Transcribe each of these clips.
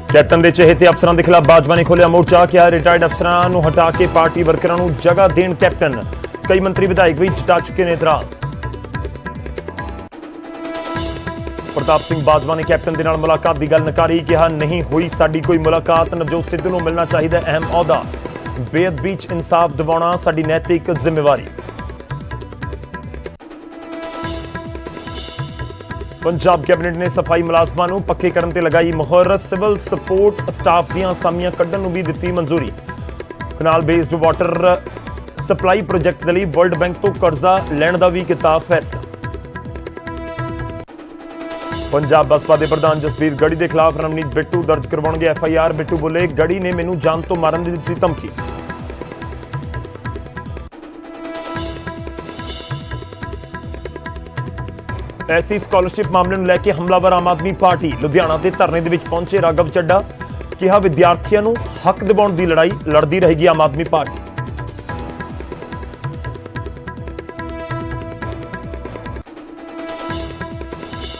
Captain के चहेते अफसरां के खिलाफ भाजपा ने खोलिया मोर्चा। क्या रिटायर्ड अफसरां नूं हटा के पार्टी वर्करां नूं जगह देण कैप्टन। कई मंत्री विधायक भी जता चुके ने इतराज। प्रताप सिंह बाजवा ने कैप्टन के नाल मुलाकात की गल नकारी। कहा नहीं हुई साडी कोई मुलाकात। नवजोत सिद्धू नूं मिलना चाहिए अहम अहुदा। बेअदबी च इंसाफ दिवाउणा साडी नैतिक जिम्मेवारी। पंजाब कैबिनेट ने सफाई मुलाजमां नूं पक्के करन ते लगाई मोहर। सिविल सपोर्ट स्टाफ दीआं असामियां कड्ढण नूं भी दित्ती मंजूरी। कनाल बेस्ड वाटर सप्लाई प्रोजेक्ट दे लई वर्ल्ड बैंक तो कर्जा लैण दा भी कीता फैसला। पंजाब बसपा के प्रधान जसबीर गढ़ी के खिलाफ रमनीत बिट्टू दर्ज करवाउणगे FIR। बिट्टू बोले गढ़ी ने मैनू जान तो मारन दी दित्ती धमकी। ऐसी स्कॉलरशिप मामले नूं लैके हमलावर आम आदमी पार्टी लुधियाना के धरने दे विच पहुंचे राघव चड्ढा। कहा विद्यार्थियों नूं हक दिवाउण दी लड़ाई लड़दी रहेगी आम आदमी पार्टी।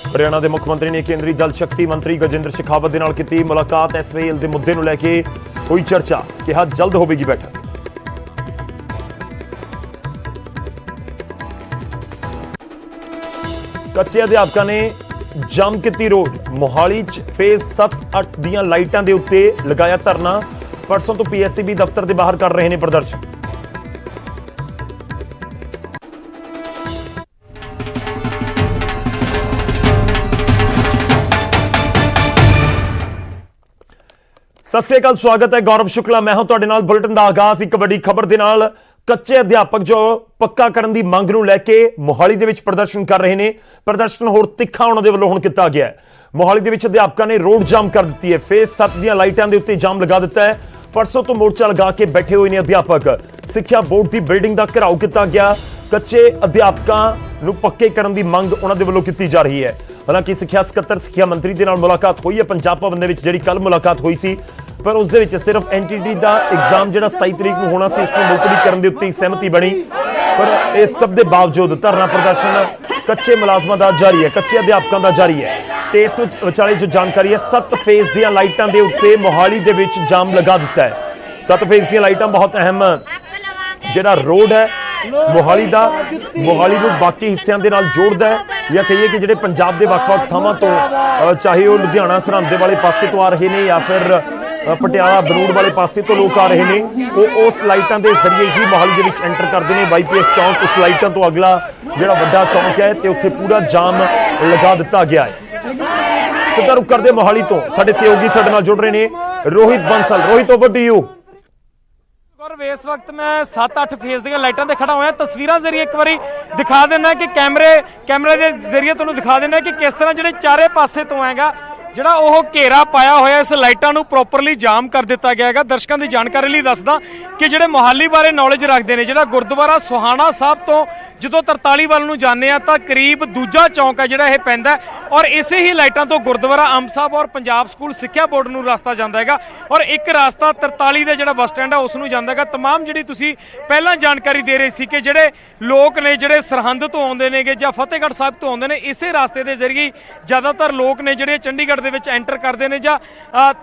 हरियाणा के मुख्यमंत्री ने केंद्रीय जल शक्ति मंत्री गजेंद्र शेखावत के नाल कीती मुलाकात। SVL के मुद्दे नूं लैके हुई चर्चा। कहा जल्द होवेगी बैठक। कच्चे अध्यापकों ने जाम की रोड। मोहाली च फेज 7-8 दियां लाइटां दे उत्ते लगाया धरना। परसों तो PSCB दफ्तर के बाहर कर रहे हैं प्रदर्शन। सत श्री अकाल, स्वागत है। गौरव शुक्ला मैं हूं तुहाडे नाल। बुलेटिन दा आगाज एक वड्डी खबर दे नाल। कच्चे अध्यापक जो पक्का करन दी मंग नूं लैके मोहाली दे विच प्रदर्शन कर रहे हैं। प्रदर्शन होर तिखा उन्हां दे वल्लों हुण कीता गया है। मोहाली दे विच अध्यापकां ने रोड जाम कर दित्ती है। फेज 7 दीआं लाइटां दे उत्ते जाम लगा दित्ता है। परसों तो मोर्चा लगा के बैठे हुए ने अध्यापक। सिक्ख्या बोर्ड की बिल्डिंग का घेराव किया गया। कच्चे अध्यापकां नूं पक्के करन दी मंग उन्हां दे वल्लों कीती जा रही है। हालांकि सिक्ख्या सकत्तर सिक्ख्या मंत्री दे नाल मुलाकात हुई है पंजाब भवन दे विच, जिहड़ी कल मुलाकात हुई सी, पर उस दे विच सिर्फ NTT का एग्जाम जिहड़ा 27 तरीक नूं होना सी उसको मुलतवी करन दे उत्ते ही सहमति बनी। पर इस सब के बावजूद धरना प्रदर्शन कच्चे मुलाजमां दा जारी है, कच्चे अध्यापकों का जारी है। ते इस विचाले जो जानकारी है 7 फेज दीआं लाइटां दे उत्ते मोहाली दे विच जाम लगा दिता है। 7 फेज दीआं लाइटां बहुत अहम जिहड़ा रोड है मोहाली दा, मोहाली नूं बाकी हिस्सिਆਂ ਦੇ ਨਾਲ जोड़दा है। या कहिए कि जिहड़े पंजाब के ਵੱਖ-ਵੱਖ ਥਾਵਾਂ ਤੋਂ चाहे वो लुधियाना सरहंदे वाले पासे तो आ रहे हैं या फिर पटियाला बरूड़ वाले पासे तो लोग आ रहे हैं, वो उस लाइटां के जरिए ही मोहाली दे विच एंटर करते हैं। YPS चौंक उस लाइटां तो अगला जिहड़ा वड्डा चौंक है तो उत्थे पूरा जाम लगा दिता गया है। सीधा रुख करदे मोहाली तो साडे सहयोगी साडे नाल जुड़ रहे हैं Rohit Bansal. Rohit, over to you. इस वक्त मैं 7-8 फेज दी लाइटां ते खड़ा होया। तस्वीरां जरिए एक बारी दिखा देना कि कैमरे के जरिए तुहानूं दिखा देना कि किस तरह जिहड़े चारे पासे तो हैगा ਜਿਹੜਾ ਉਹ ਘੇਰਾ ਪਾਇਆ ਹੋਇਆ ਇਸ ਲਾਈਟਾਂ ਨੂੰ ਪ੍ਰੋਪਰਲੀ ਜਾਮ ਕਰ ਦਿੱਤਾ ਗਿਆ ਹੈਗਾ। ਦਰਸ਼ਕਾਂ ਦੀ ਜਾਣਕਾਰੀ ਲਈ ਦੱਸਦਾ ਕਿ ਜਿਹੜੇ ਮੁਹਾਲੀ ਬਾਰੇ ਨੌਲੇਜ ਰੱਖਦੇ ਨੇ, ਜਿਹੜਾ ਗੁਰਦੁਆਰਾ ਸੁਹਾਣਾ ਸਾਹਿਬ ਤੋਂ ਜਦੋਂ 43 ਵੱਲ ਨੂੰ ਜਾਂਦੇ ਆ ਤਾਂ ਕਰੀਬ ਦੂਜਾ ਚੌਂਕ ਹੈ ਜਿਹੜਾ ਇਹ ਪੈਂਦਾ ਔਰ ਇਸੇ ਹੀ ਲਾਈਟਾਂ ਤੋਂ ਗੁਰਦੁਆਰਾ ਅੰਬ ਸਾਹਿਬ ਔਰ ਪੰਜਾਬ ਸਕੂਲ ਸਿੱਖਿਆ ਬੋਰਡ ਨੂੰ ਰਸਤਾ ਜਾਂਦਾ ਹੈਗਾ ਔਰ ਇੱਕ ਰਸਤਾ 43 ਦੇ ਜਿਹੜਾ ਬੱਸ ਸਟੈਂਡ ਹੈ ਉਸ ਨੂੰ ਜਾਂਦਾ ਹੈਗਾ। तमाम ਜਿਹੜੀ ਤੁਸੀਂ ਪਹਿਲਾਂ ਜਾਣਕਾਰੀ ਦੇ ਰਹੇ ਸੀ ਕਿ ਜਿਹੜੇ ਲੋਕ ਨੇ ਜਿਹੜੇ ਸਰਹੰਦ ਤੋਂ ਆਉਂਦੇ ਨੇਗੇ ਜਾਂ ਫਤਿਹਗੜ੍ਹ ਸਾਹਿਬ ਤੋਂ ਆਉਂਦੇ ਨੇ, ਇਸੇ ਰਸਤੇ ਦੇ ਜ਼ਰੀਏ ਜ਼ਿਆਦਾਤਰ ਲੋਕ ਨੇ ਜਿਹੜੇ ਚੰਡੀਗੜ੍ਹ ਦੇ ਵਿੱਚ ਐਂਟਰ ਕਰਦੇ ਨੇ ਜਾਂ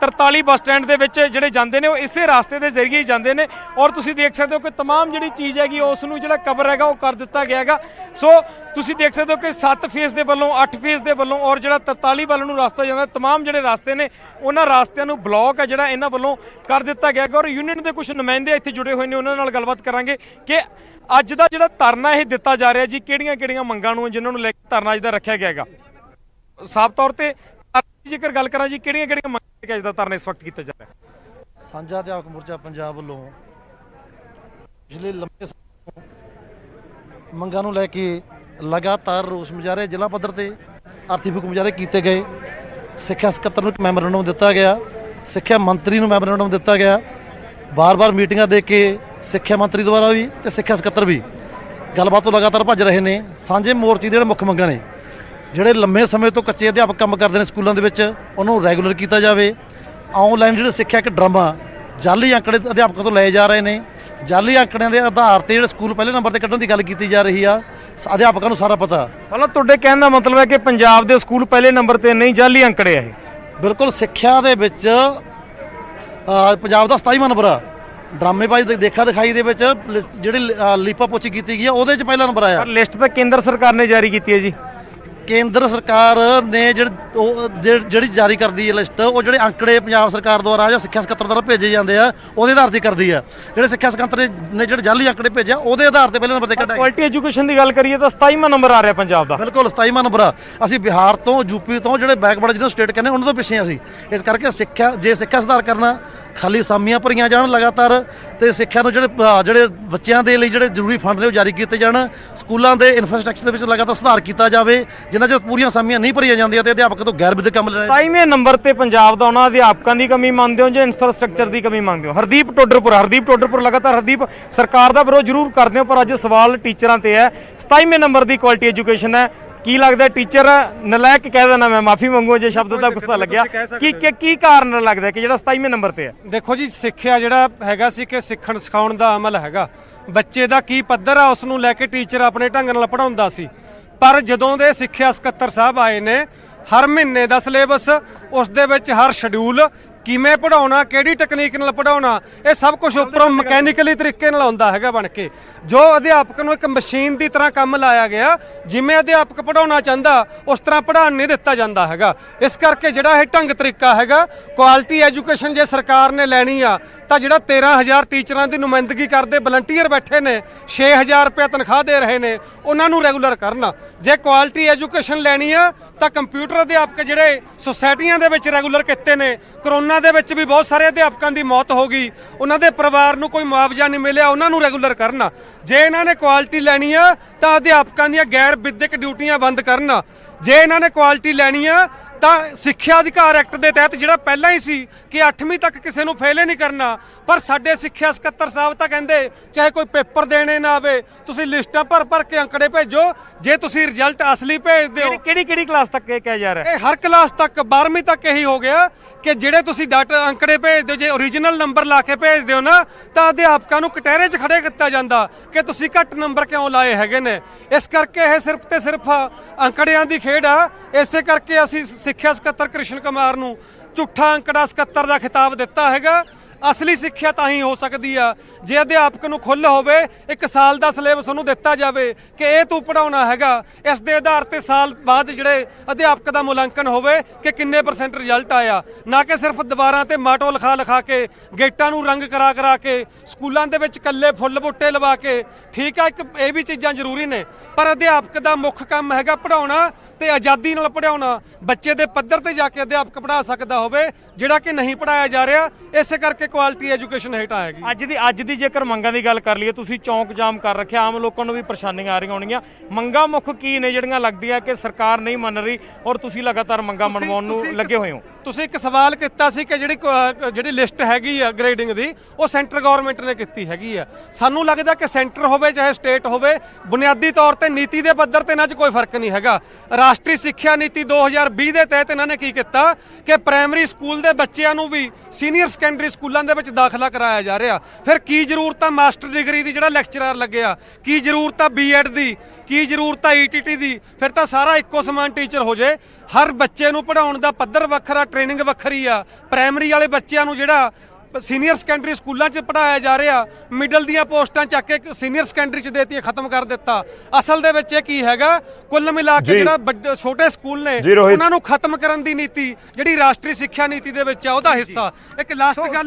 43 ਬੱਸ ਸਟੈਂਡ ਦੇ ਵਿੱਚ ਜਿਹੜੇ ਜਾਂਦੇ ਨੇ ਉਹ ਇਸੇ ਰਸਤੇ ਦੇ ਜ਼ਰੀਏ ਹੀ ਜਾਂਦੇ ਨੇ ਔਰ ਤੁਸੀਂ ਦੇਖ ਸਕਦੇ ਹੋ ਕਿ तमाम ਜਿਹੜੀ ਚੀਜ਼ ਹੈਗੀ ਉਸ ਨੂੰ ਜਿਹੜਾ ਕਵਰ ਹੈਗਾ ਉਹ ਕਰ ਦਿੱਤਾ ਗਿਆ ਹੈਗਾ। ਸੋ ਤੁਸੀਂ ਦੇਖ ਸਕਦੇ ਹੋ ਕਿ 7 ਫੇਜ਼ ਦੇ ਵੱਲੋਂ 8 ਫੇਜ਼ ਦੇ ਵੱਲੋਂ ਔਰ ਜਿਹੜਾ 43 ਵੱਲ ਨੂੰ ਰਸਤਾ ਜਾਂਦਾ तमाम ਜਿਹੜੇ ਰਸਤੇ ਨੇ ਉਹਨਾਂ ਰਸਤਿਆਂ ਨੂੰ ਬਲੌਕ ਹੈ ਜਿਹੜਾ ਇਹਨਾਂ ਵੱਲੋਂ ਕਰ ਦਿੱਤਾ ਗਿਆ ਔਰ ਯੂਨੀਅਨ ਦੇ ਕੁਝ ਨੁਮਾਇੰਦੇ ਇੱਥੇ ਜੁੜੇ ਹੋਏ ਨੇ, ਉਹਨਾਂ ਨਾਲ ਗੱਲਬਾਤ ਕਰਾਂਗੇ ਕਿ ਅੱਜ ਦਾ ਜਿਹੜਾ ਧਰਨਾ ਇਹ ਦਿੱਤਾ ਜਾ ਰਿਹਾ ਜੀ ਕਿਹੜੀਆਂ ਮੰਗਾਂ ਨੂੰ ਜਿਨ੍ਹਾਂ ਨੂੰ ਲੈ ਕੇ ਧਰਨਾ ਅੱਜ ਦਾ ਰੱਖਿਆ ਗਿਆ ਹੈਗਾ। ਸਾਫ਼ ਤੌਰ ਤੇ ਜੇਕਰ ਗੱਲ ਕਰਾਂ ਜੀ ਕਿਹੜੀਆਂ ਮੰਗਾਂ ਅੱਜ ਦਾ ਧਰਨਾ ਇਸ ਵਕਤ ਕੀਤਾ ਜਾ ਰਿਹਾ ਹੈ। ਸਾਂਝਾ ਅਧਿਆਪਕ ਮੋਰਚਾ ਪੰਜਾਬ ਵੱਲੋਂ ਪਿਛਲੇ ਲੰਬੇ ਮੰਗਾਂ ਨੂੰ ਲੈ ਕੇ ਲਗਾਤਾਰ ਰੋਸ ਮੁਜ਼ਾਹਰੇ ਜ਼ਿਲ੍ਹਾ ਪੱਧਰ ਤੇ ਆਰਥਿਕ ਮੁਜ਼ਾਹਰੇ ਕੀਤੇ ਗਏ। ਸਿੱਖਿਆ ਸਕੱਤਰ ਨੂੰ ਇੱਕ ਮੈਮੋਰੈਂਡਮ ਦਿੱਤਾ ਗਿਆ, ਸਿੱਖਿਆ ਮੰਤਰੀ ਨੂੰ ਮੈਮੋਰੈਂਡਮ ਦਿੱਤਾ ਗਿਆ, ਬਾਰ-ਬਾਰ ਮੀਟਿੰਗਾਂ ਦੇ ਕੇ ਸਿੱਖਿਆ ਮੰਤਰੀ ਦੁਆਰਾ ਵੀ ਤੇ ਸਿੱਖਿਆ ਸਕੱਤਰ ਵੀ ਗੱਲਬਾਤ ਤੋਂ ਲਗਾਤਾਰ ਭੱਜ ਰਹੇ ਨੇ। ਸਾਂਝੇ ਮੋਰਚੇ ਦੇ ਜਿਹੜੇ ਮੁੱਖ ਮੰਗਾਂ ਨੇ, ਜਿਹੜੇ ਲੰਮੇ ਸਮੇਂ ਤੋਂ ਕੱਚੇ ਅਧਿਆਪਕ ਕੰਮ ਕਰਦੇ ਨੇ ਸਕੂਲਾਂ ਦੇ ਵਿੱਚ, ਉਹਨੂੰ ਰੈਗੂਲਰ ਕੀਤਾ ਜਾਵੇ। ਆਨਲਾਈਨ ਜਿਹੜੇ ਸਿੱਖਿਆ ਇੱਕ ਡਰਾਮਾ ਜਾਲੀ ਆંકੜੇ ਅਧਿਆਪਕਾਂ ਤੋਂ ਲਏ ਜਾ ਰਹੇ ਨੇ, ਜਾਲੀ ਆંકੜਿਆਂ ਦੇ ਆਧਾਰ ਤੇ ਜਿਹੜੇ ਸਕੂਲ ਪਹਿਲੇ ਨੰਬਰ ਤੇ ਕੱਢਣ ਦੀ ਗੱਲ ਕੀਤੀ ਜਾ ਰਹੀ ਆ। ਅਧਿਆਪਕਾਂ ਨੂੰ ਸਾਰਾ ਪਤਾ। ਮਤਲਬ ਤੁਹਾਡੇ ਕਹਿਣ ਦਾ ਮਤਲਬ ਹੈ ਕਿ ਪੰਜਾਬ ਦੇ ਸਕੂਲ ਪਹਿਲੇ ਨੰਬਰ ਤੇ ਨਹੀਂ, ਜਾਲੀ ਅੰਕੜੇ ਆ ਇਹ? ਬਿਲਕੁਲ ਸਿੱਖਿਆ ਦੇ ਵਿੱਚ ਪੰਜਾਬ ਦਾ 27ਵਾਂ ਨੰਬਰ ਆ। ਡਰਾਮੇਬਾਜ਼ੀ ਦੇ ਦੇਖਾ ਦਿਖਾਈ ਦੇ ਵਿੱਚ ਜਿਹੜੀ ਲੀਪਾ ਪੋਚੀ ਕੀਤੀ ਗਈ ਆ ਉਹਦੇ 'ਚ ਪਹਿਲਾ ਨੰਬਰ ਆਇਆ। ਪਰ ਲਿਸਟ ਤਾਂ ਕੇਂਦਰ ਸਰਕਾਰ ਨੇ ਜਾਰੀ ਕੀਤੀ ਹੈ ਜੀ। ਕੇਂਦਰ ਸਰਕਾਰ ਨੇ ਜਿਹੜੀ ਜਾਰੀ ਕਰਦੀ ਹੈ ਲਿਸਟ, ਉਹ ਜਿਹੜੇ ਅੰਕੜੇ ਪੰਜਾਬ ਸਰਕਾਰ ਦੁਆਰਾ ਜਾਂ ਸਿੱਖਿਆ ਸਕੱਤਰ ਦੁਆਰਾ ਭੇਜੇ ਜਾਂਦੇ ਆ ਉਹਦੇ ਆਧਾਰ ਤੇ ਕਰਦੀ ਆ। ਜਿਹੜੇ ਸਿੱਖਿਆ ਸਕੱਤਰ ਨੇ ਜਿਹੜੇ ਜਾਲੀ ਅੰਕੜੇ ਭੇਜਿਆ ਉਹਦੇ ਆਧਾਰ ਤੇ ਪਹਿਲੇ ਨੰਬਰ ਤੇ ਕੱਢਿਆ। ਕੁਆਲਿਟੀ ਐਜੂਕੇਸ਼ਨ ਦੀ ਗੱਲ ਕਰੀਏ ਤਾਂ 27ਵਾਂ ਨੰਬਰ ਆ ਰਿਹਾ ਪੰਜਾਬ ਦਾ। ਬਿਲਕੁਲ 27ਵਾਂ ਨੰਬਰ ਆ। ਅਸੀਂ ਬਿਹਾਰ ਤੋਂ ਯੂਪੀ ਤੋਂ ਜਿਹੜੇ ਬੈਕਵਰਡ ਜਿਹਨੂੰ ਸਟੇਟ ਕਹਿੰਦੇ ਉਹਨਾਂ ਤੋਂ ਪਿੱਛੇ ਅਸੀਂ। ਇਸ ਕਰਕੇ ਜੇ ਸਿੱਖਿਆ ਸੁਧਾਰ ਕਰਨਾ, ਖਾਲੀ ਸਾਮੀਆਂ ਭਰੀਆਂ ਜਾਣ ਲਗਾਤਾਰ, ਤੇ ਸਿੱਖਿਆ ਨੂੰ ਜਿਹੜੇ ਬੱਚਿਆਂ ਦੇ ਲਈ ਜਿਹੜੇ ਜ਼ਰੂਰੀ ਫੰਡ ਨੇ ਉਹ ਜਾਰੀ ਕੀਤੇ ਜਾਣ, ਸਕੂਲਾਂ ਦੇ ਇਨਫਰਾਸਟ੍ਰਕਚਰ ਦੇ ਵਿੱਚ ਲਗਾਤਾਰ ਸੁਧਾਰ ਕੀਤਾ ਜਾਵੇ। ਜਿਨ੍ਹਾਂ 'ਚ ਪੂਰੀਆਂ ਸਾਮੀਆਂ ਨਹੀਂ ਭਰੀਆਂ ਜਾਂਦੀਆਂ ਤੇ ਅਧਿਆਪਕ ਤੋਂ ਗੈਰ ਵਿਦਿਅਕ ਕੰਮ ਲੈਣਾ। 27ਵੇਂ ਨੰਬਰ ਤੇ ਪੰਜਾਬ ਦਾ ਉਹਨਾਂ ਅਧਿਆਪਕਾਂ ਦੀ ਕਮੀ ਮੰਨਦੇ ਹੋ ਜਾਂ ਇਨਫਰਾਸਟ੍ਰਕਚਰ ਦੀ ਕਮੀ ਮੰਨਦੇ ਹੋ? ਹਰਦੀਪ ਟੋਡਰਪੁਰ ਲਗਾਤਾਰ ਹਰਦੀਪ ਸਰਕਾਰ ਦਾ ਵਿਰੋਧ ਜ਼ਰੂਰ ਕਰਦੇ ਹੋ, ਪਰ ਅੱਜ ਸਵਾਲ ਟੀਚਰਾਂ ਤੇ ਹੈ। 27ਵੇਂ ਨੰਬਰ ਦੀ ਕੁਆਲਿਟੀ ਐਜੂਕੇਸ਼ਨ ਹੈ, ਕੀ ਲੱਗਦਾ ਟੀਚਰ ਨਲਾਇਕ ਕਹਿ ਦੇਣਾ, ਮੈਂ ਮਾਫੀ ਮੰਗੂ ਜੇ ਸ਼ਬਦ ਦਾ ਗੁੱਸਾ ਲੱਗਿਆ, ਕੀ ਕਾਰਨ ਲੱਗਦਾ ਕਿ ਜਿਹੜਾ 27ਵੇਂ ਨੰਬਰ ਤੇ ਹੈ? ਦੇਖੋ ਜੀ, ਸਿੱਖਿਆ ਜਿਹੜਾ ਹੈਗਾ ਸੀ ਕਿ ਸਿੱਖਣ ਸਿਖਾਉਣ ਦਾ ਅਮਲ ਹੈਗਾ, ਬੱਚੇ ਦਾ ਕੀ ਪੱਧਰ ਆ ਉਸ ਨੂੰ ਲੈ ਕੇ ਟੀਚਰ ਆਪਣੇ ਢੰਗ ਨਾਲ ਪੜ੍ਹਾਉਂਦਾ ਸੀ। ਪਰ ਜਦੋਂ ਦੇ ਸਿੱਖਿਆ ਸਕੱਤਰ ਸਾਹਿਬ ਆਏ ਨੇ, ਹਰ ਮਹੀਨੇ ਦਾ ਸਿਲੇਬਸ, ਉਸ ਦੇ ਵਿੱਚ ਹਰ ਸ਼ਡਿਊਲ, ਕਿਵੇਂ ਪੜਾਉਣਾ, ਕਿਹੜੀ ਟੈਕਨੀਕ ਨਾਲ ਪੜਾਉਣਾ, ਇਹ ਸਭ ਕੁਝ ਉੱਪਰੋਂ ਮਕੈਨੀਕਲੀ ਤਰੀਕੇ ਨਾਲ ਆਉਂਦਾ ਹੈਗਾ ਬਣ ਕੇ। ਜੋ ਅਧਿਆਪਕ ਨੂੰ ਇੱਕ ਮਸ਼ੀਨ ਦੀ ਤਰ੍ਹਾਂ ਕੰਮ ਲਾਇਆ ਗਿਆ, ਜਿਵੇਂ ਅਧਿਆਪਕ ਪੜਾਉਣਾ ਚਾਹੁੰਦਾ ਉਸ ਤਰ੍ਹਾਂ ਪੜ੍ਹਾਉਣ ਨਹੀਂ ਦਿੱਤਾ ਜਾਂਦਾ ਹੈਗਾ। ਇਸ ਕਰਕੇ ਜਿਹੜਾ ਇਹ ਢੰਗ ਤਰੀਕਾ ਹੈਗਾ, ਕੁਆਲਿਟੀ ਐਜੂਕੇਸ਼ਨ ਜੇ ਸਰਕਾਰ ਨੇ ਲੈਣੀ ਆ ਤਾਂ ਜਿਹੜਾ 13,000 ਟੀਚਰਾਂ ਦੀ ਨੁਮਾਇੰਦਗੀ ਕਰਦੇ ਵਲੰਟੀਅਰ ਬੈਠੇ ਨੇ, 6,000 ਰੁਪਏ ਤਨਖਾਹ ਦੇ ਰਹੇ ਨੇ, ਉਹਨਾਂ ਨੂੰ ਰੈਗੂਲਰ ਕਰਨਾ। ਜੇ ਕੁਆਲਿਟੀ ਐਜੂਕੇਸ਼ਨ ਲੈਣੀ ਆ ਤਾਂ ਕੰਪਿਊਟਰ ਅਧਿਆਪਕ ਜਿਹੜੇ ਸੁਸਾਇਟੀਆਂ ਦੇ ਵਿੱਚ ਰੈਗੂਲਰ ਕੀਤੇ ਨੇ, ਕਰੋਨਾ ਦੇ ਵਿੱਚ ਵੀ ਬਹੁਤ ਸਾਰੇ ਅਧਿਆਪਕਾਂ ਦੀ ਮੌਤ ਹੋ ਗਈ, ਉਹਨਾਂ ਦੇ ਪਰਿਵਾਰ ਨੂੰ ਕੋਈ ਮੁਆਵਜ਼ਾ ਨਹੀਂ ਮਿਲਿਆ, ਉਹਨਾਂ ਨੂੰ ਰੈਗੂਲਰ ਕਰਨਾ। ਜੇ ਇਹਨਾਂ ਨੇ ਕੁਆਲਿਟੀ ਲੈਣੀ ਆ ਤਾਂ ਅਧਿਆਪਕਾਂ ਦੀਆਂ ਗੈਰ ਵਿਦਿਅਕ ਡਿਊਟੀਆਂ ਬੰਦ ਕਰਨਾ। ਜੇ ਇਹਨਾਂ ਨੇ ਕੁਆਲਿਟੀ ਲੈਣੀ ਆ ਤਾਂ ਸਿੱਖਿਆ ਅਧਿਕਾਰ ਐਕਟ ਦੇ ਤਹਿਤ ਜਿਹੜਾ ਪਹਿਲਾਂ ਹੀ ਸੀ ਕਿ 8ਵੀਂ ਤੱਕ ਕਿਸੇ ਨੂੰ ਫੇਲ ਨਹੀਂ ਕਰਨਾ, ਪਰ ਸਾਡੇ ਸਿੱਖਿਆ ਸਕੱਤਰ ਸਾਹਿਬ ਤਾਂ ਕਹਿੰਦੇ ਚਾਹੇ ਕੋਈ ਪੇਪਰ ਦੇਣੇ ਨਾ ਆਵੇ, ਤੁਸੀਂ ਲਿਸਟਾਂ ਭਰ ਕੇ ਅੰਕੜੇ ਭੇਜੋ, ਜੇ ਤੁਸੀਂ ਰਿਜ਼ਲਟ ਅਸਲੀ ਭੇਜਦੇ ਹੋ। ਕਿਹੜੀ ਕਲਾਸ ਤੱਕ ਇਹ ਕਿਹਾ ਜਾ ਰਿਹਾ? ਇਹ ਹਰ ਕਲਾਸ ਤੱਕ 12ਵੀਂ ਤੱਕ ਇਹੀ ਹੋ ਗਿਆ ਕਿ ਜਿਹੜੇ ਤੁਸੀਂ ਡਾਟਾ ਅੰਕੜੇ ਭੇਜਦੇ ਹੋ, ਜੇ ਓਰੀਜਨਲ ਨੰਬਰ ਲਾ ਕੇ ਭੇਜਦੇ ਹੋ ਨਾ, ਤਾਂ ਅਧਿਆਪਕਾਂ ਨੂੰ ਕਟਹਿਰੇ 'ਚ ਖੜੇ ਕੀਤਾ ਜਾਂਦਾ ਕਿ ਤੁਸੀਂ ਘੱਟ ਨੰਬਰ ਕਿਉਂ ਲਾਏ ਹੈਗੇ ਨੇ। ਇਸ ਕਰਕੇ ਇਹ ਸਿਰਫ ਤੇ ਸਿਰਫ ਅੰਕੜਿਆਂ ਦੀ ਖੇਡ ਆ। ਇਸੇ ਕਰਕੇ ਅਸੀਂ ਸਿੱਖਿਆ ਸਕੱਤਰ ਕ੍ਰਿਸ਼ਨ ਕੁਮਾਰ ਨੂੰ ਝੂਠਾ ਅੰਕੜਾ ਸਕੱਤਰ ਦਾ ਖਿਤਾਬ ਦਿੱਤਾ ਹੈਗਾ। ਅਸਲੀ ਸਿੱਖਿਆ ਤਾਂ ਹੀ ਹੋ ਸਕਦੀ ਆ ਜੇ ਅਧਿਆਪਕ ਨੂੰ ਖੁੱਲ੍ਹ ਹੋਵੇ, 1 ਸਾਲ ਦਾ ਸਿਲੇਬਸ ਉਹਨੂੰ ਦਿੱਤਾ ਜਾਵੇ ਕਿ ਇਹ ਤੂੰ ਪੜਾਉਣਾ ਹੈਗਾ, ਇਸ ਦੇ ਆਧਾਰ ਤੇ ਸਾਲ ਬਾਅਦ ਜਿਹੜੇ ਅਧਿਆਪਕ ਦਾ ਮੁਲਾਂਕਣ ਹੋਵੇ ਕਿ ਕਿੰਨੇ % ਰਿਜ਼ਲਟ ਆਇਆ, ਨਾ ਕਿ ਸਿਰਫ ਦੀਵਾਰਾਂ ਤੇ ਮਾਟੋ ਲਿਖਾ ਕੇ, ਗੇਟਾਂ ਨੂੰ ਰੰਗ ਕਰਾ ਕੇ, ਸਕੂਲਾਂ ਦੇ ਵਿੱਚ ਕੱਲੇ ਫੁੱਲ ਬੂਟੇ ਲਵਾ ਕੇ। ਠੀਕ ਆ, ਇਹ ਵੀ ਚੀਜ਼ਾਂ ਜ਼ਰੂਰੀ ਨੇ, ਪਰ ਅਧਿਆਪਕ ਦਾ ਮੁੱਖ ਕੰਮ ਹੈਗਾ ਪੜਾਉਣਾ ਤੇ ਆਜ਼ਾਦੀ ਨਾਲ ਪੜਾਉਣਾ। ਬੱਚੇ ਦੇ ਪੱਧਰ ਤੇ ਜਾ ਕੇ ਅਧਿਆਪਕ ਪੜ੍ਹਾ ਸਕਦਾ ਹੋਵੇ, ਜਿਹੜਾ ਕਿ ਨਹੀਂ ਪੜਾਇਆ ਜਾ ਰਿਹਾ। ਇਸੇ ਕਰਕੇ ਕੁਆਲਿਟੀ ਐਜੂਕੇਸ਼ਨ ਹੇਠ ਆਏਗੀ। ਅੱਜ ਦੀ ਜੇਕਰ ਮੰਗਾਂ ਦੀ ਗੱਲ ਕਰ ਲਈਏ, ਤੁਸੀਂ ਚੌਂਕ ਜਾਮ ਕਰ ਰੱਖਿਆ, ਆਮ ਲੋਕਾਂ ਨੂੰ ਵੀ ਪਰੇਸ਼ਾਨੀਆਂ ਆ ਰਹੀਆਂ ਹੋਣਗੀਆਂ। ਮੰਗਾਂ ਮੁੱਖ ਕੀ ਨੇ ਜਿਹੜੀਆਂ ਲੱਗਦੀਆਂ ਕਿ ਸਰਕਾਰ ਨਹੀਂ ਮੰਨ ਰਹੀ ਔਰ ਤੁਸੀਂ ਲਗਾਤਾਰ ਮੰਗਾਂ ਮਨਵਾਉਣ ਨੂੰ ਲੱਗੇ ਹੋਏ ਹੋ? ਤੁਸੀਂ ਇੱਕ ਸਵਾਲ ਕੀਤਾ ਸੀ ਕਿ ਜਿਹੜੀ ਲਿਸਟ ਹੈਗੀ ਆ ਗ੍ਰੇਡਿੰਗ ਦੀ, ਉਹ ਸੈਂਟਰ ਗਵਰਨਮੈਂਟ ਨੇ ਕੀਤੀ ਹੈਗੀ ਆ। ਸਾਨੂੰ ਲੱਗਦਾ ਕਿ ਸੈਂਟਰ ਹੋਵੇ ਚਾਹੇ ਸਟੇਟ ਹੋਵੇ, ਬੁਨਿਆਦੀ ਤੌਰ ਤੇ ਨੀਤੀ ਦੇ ਪੱਧਰ ਤੇ ਇਹਨਾਂ 'ਚ ਕੋਈ ਫਰਕ ਨਹੀਂ ਹੈਗਾ। ਰਾਸ਼ਟਰੀ ਸਿੱਖਿਆ ਨੀਤੀ 2020 ਦੇ ਤਹਿਤ ਇਹਨਾਂ ਨੇ ਕੀ ਕੀਤਾ ਕਿ ਪ੍ਰਾਇਮਰੀ ਸਕੂਲ ਦੇ ਬੱਚਿਆਂ ਨੂੰ ਵੀ ਸੀਨੀਅਰ ਸੈਕੰਡਰੀ ਸਕੂਲਾਂ ਦੇ ਵਿੱਚ ਦਾਖਲਾ ਕਰਾਇਆ ਜਾ ਰਿਹਾ। ਫਿਰ ਕੀ ਜ਼ਰੂਰਤ ਆ ਮਾਸਟਰ ਡਿਗਰੀ ਦੀ, ਜਿਹੜਾ ਲੈਕਚਰਰ ਲੱਗਿਆ? ਕੀ ਜ਼ਰੂਰਤ ਆ ਬੀਐਡ ਦੀ? ਕੀ ਜ਼ਰੂਰਤ ਆ ਈਟੀਟੀ ਦੀ? ਫਿਰ ਤਾਂ ਸਾਰਾ ਇੱਕੋ ਸਮਾਨ ਟੀਚਰ ਹੋ ਜੇ। ਹਰ ਬੱਚੇ ਨੂੰ ਪੜਾਉਣ ਦਾ ਪੱਧਰ ਵੱਖਰਾ, ਟ੍ਰੇਨਿੰਗ ਵੱਖਰੀ ਆ। ਪ੍ਰਾਇਮਰੀ ਵਾਲੇ ਬੱਚਿਆਂ ਨੂੰ ਜਿਹੜਾ ਸੀਨੀਅਰ ਸੈਕੰਡਰੀ ਸਕੂਲਾਂ 'ਚ ਪੜਾਇਆ ਜਾ ਰਿਹਾ, ਮਿਡਲ ਦੀਆਂ ਪੋਸਟਾਂ ਚੱਕ ਕੇ ਸੀਨੀਅਰ ਸੈਕੰਡਰੀ 'ਚ ਦੇਤੀਆਂ, ਖਤਮ ਕਰ ਦਿੱਤਾ। ਅਸਲ ਦੇ ਵਿੱਚ ਇਹ ਕੀ ਹੈਗਾ, ਕੁੱਲ ਮਿਲਾ ਕੇ ਜਿਹੜਾ ਛੋਟੇ ਸਕੂਲ ਨੇ ਉਹਨਾਂ ਨੂੰ ਖਤਮ ਕਰਨ ਦੀ ਨੀਤੀ ਜਿਹੜੀ ਰਾਸ਼ਟਰੀ ਸਿੱਖਿਆ ਨੀਤੀ ਦੇ ਵਿੱਚ ਆ, ਉਹਦਾ ਹਿੱਸਾ। ਇੱਕ